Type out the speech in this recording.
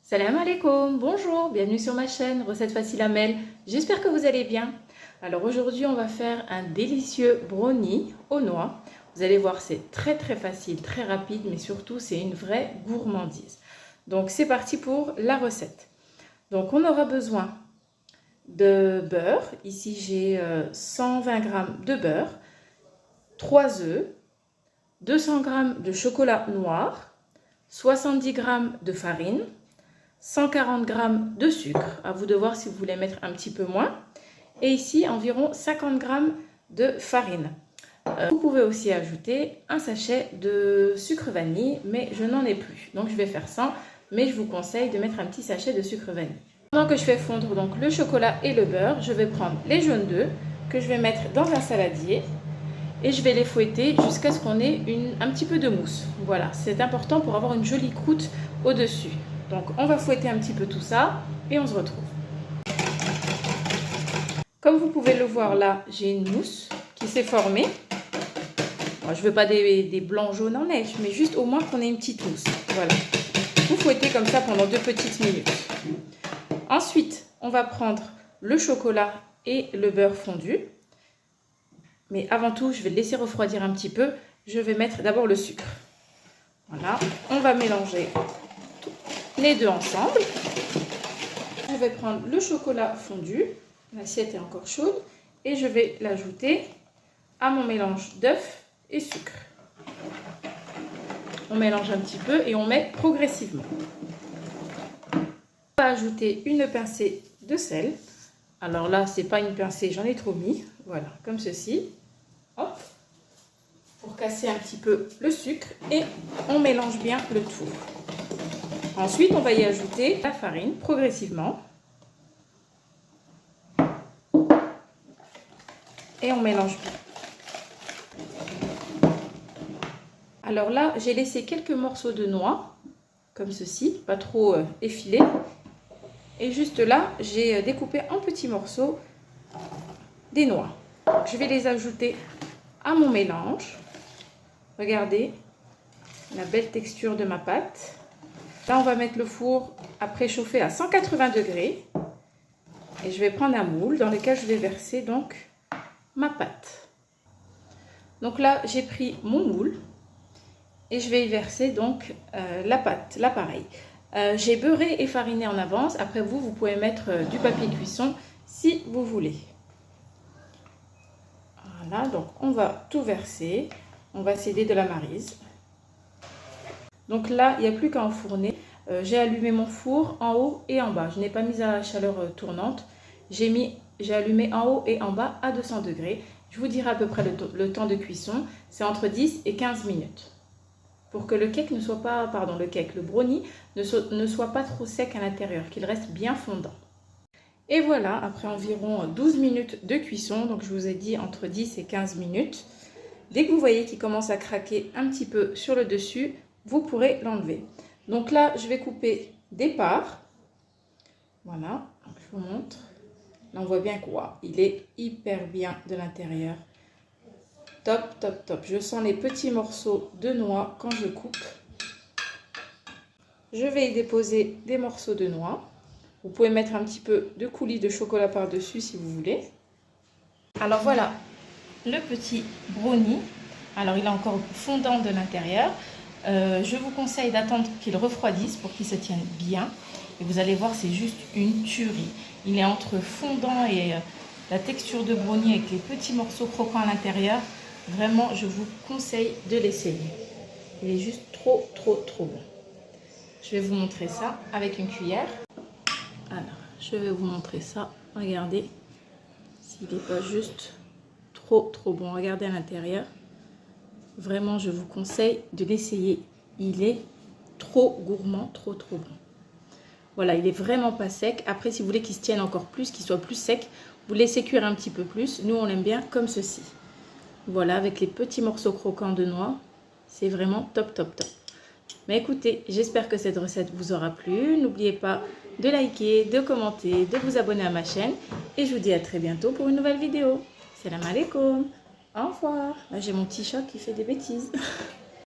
Salam alaikum, bonjour, bienvenue sur ma chaîne Recettes Faciles Amel. J'espère que vous allez bien. Alors aujourd'hui on va faire un délicieux brownie aux noix. Vous allez voir, c'est très facile, très rapide, mais surtout c'est une vraie gourmandise. Donc c'est parti pour la recette. Donc on aura besoin de beurre. Ici j'ai 120 g de beurre, 3 œufs, 200 g de chocolat noir, 70 g de farine, 140 g de sucre, à vous de voir si vous voulez mettre un petit peu moins, et ici environ 50 g de farine. Vous pouvez aussi ajouter un sachet de sucre vanille, mais je n'en ai plus, donc je vais faire sans, mais je vous conseille de mettre un petit sachet de sucre vanille. Pendant que je fais fondre donc le chocolat et le beurre, je vais prendre les jaunes d'œufs que je vais mettre dans un saladier et je vais les fouetter jusqu'à ce qu'on ait un petit peu de mousse. Voilà, c'est important pour avoir une jolie croûte au-dessus. Donc on va fouetter un petit peu tout ça et on se retrouve. Comme vous pouvez le voir là, j'ai une mousse qui s'est formée. Bon, je ne veux pas des blancs jaunes en neige, mais juste au moins qu'on ait une petite mousse. Voilà. Vous fouettez comme ça pendant 2 petites minutes. Ensuite, on va prendre le chocolat et le beurre fondu. Mais avant tout, je vais le laisser refroidir un petit peu. Je vais mettre d'abord le sucre. Voilà, on va mélanger les deux ensemble. Je vais prendre le chocolat fondu, l'assiette est encore chaude, et je vais l'ajouter à mon mélange d'œufs et sucre. On mélange un petit peu et on met progressivement. On va ajouter une pincée de sel. Alors là, c'est pas une pincée, j'en ai trop mis. Voilà, comme ceci. Hop, pour casser un petit peu le sucre, et on mélange bien le tout. Ensuite, on va y ajouter la farine progressivement. Et on mélange bien. Alors là, j'ai laissé quelques morceaux de noix, comme ceci, pas trop effilés. Et juste là, j'ai découpé en petits morceaux des noix. Donc, je vais les ajouter à mon mélange. Regardez la belle texture de ma pâte. Là, on va mettre le four à préchauffer à 180 degrés. Et je vais prendre un moule dans lequel je vais verser donc ma pâte. Donc là, j'ai pris mon moule et je vais y verser donc la pâte, là pareil. J'ai beurré et fariné en avance. Après vous pouvez mettre du papier cuisson si vous voulez. Voilà, donc on va tout verser. On va s'aider de la maryse. Donc là, il n'y a plus qu'à enfourner. J'ai allumé mon four en haut et en bas. Je n'ai pas mis à chaleur tournante. J'ai allumé en haut et en bas à 200 degrés. Je vous dirai à peu près le temps de cuisson. C'est entre 10 et 15 minutes. Pour que le cake ne soit pas, le brownie ne soit pas trop sec à l'intérieur, qu'il reste bien fondant. Et voilà, après environ 12 minutes de cuisson, donc je vous ai dit entre 10 et 15 minutes. Dès que vous voyez qu'il commence à craquer un petit peu sur le dessus, vous pourrez l'enlever. Donc là, je vais couper des parts. Voilà, je vous montre. Là, on voit bien quoi. Il est hyper bien de l'intérieur. Top, top, top. Je sens les petits morceaux de noix quand je coupe. Je vais y déposer des morceaux de noix. Vous pouvez mettre un petit peu de coulis de chocolat par-dessus si vous voulez. Alors voilà, le petit brownie. Alors il est encore fondant de l'intérieur. Je vous conseille d'attendre qu'il refroidisse pour qu'il se tienne bien. Et vous allez voir, c'est juste une tuerie. Il est entre fondant et la texture de brownie avec les petits morceaux croquants à l'intérieur. Vraiment, je vous conseille de l'essayer. Il est juste trop bon. Je vais vous montrer ça avec une cuillère. Alors, je vais vous montrer ça. Regardez, s'il n'est pas juste trop bon. Regardez à l'intérieur. Vraiment, je vous conseille de l'essayer. Il est trop gourmand, trop bon. Voilà, il est vraiment pas sec. Après, si vous voulez qu'il se tienne encore plus, qu'il soit plus sec, vous laissez cuire un petit peu plus. Nous, on l'aime bien comme ceci. Voilà, avec les petits morceaux croquants de noix. C'est vraiment top. Mais écoutez, j'espère que cette recette vous aura plu. N'oubliez pas de liker, de commenter, de vous abonner à ma chaîne. Et je vous dis à très bientôt pour une nouvelle vidéo. Salam alaikum. Au revoir. Là, j'ai mon petit chat qui fait des bêtises.